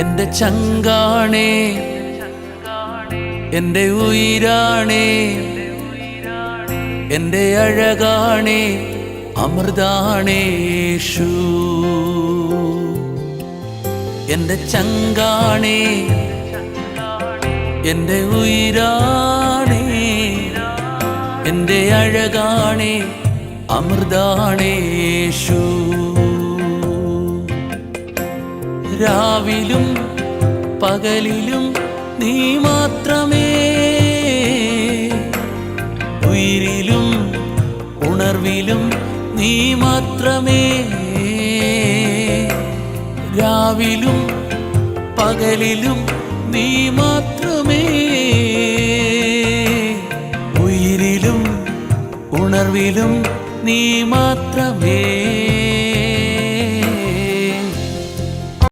എന്റെ ചങ്കാണേ, എന്റെ ഉയിരാണേ, എന്റെ അഴകാണേ, അമൃതാണേ യേശു. എന്റെ ചങ്കാണേ, എന്റെ ഉയിരാണേ, എന്റെ അഴകാണേ, അമൃതാണേ യേശു. രാവിലും പകലിലും നീ മാത്രമേ, ഉയിരിലും ഉണർവിലും നീ മാത്രമേ. രാവിലും പകലിലും നീ മാത്രമേ, ഉയിരിലും ഉണർവിലും നീ മാത്രമേ.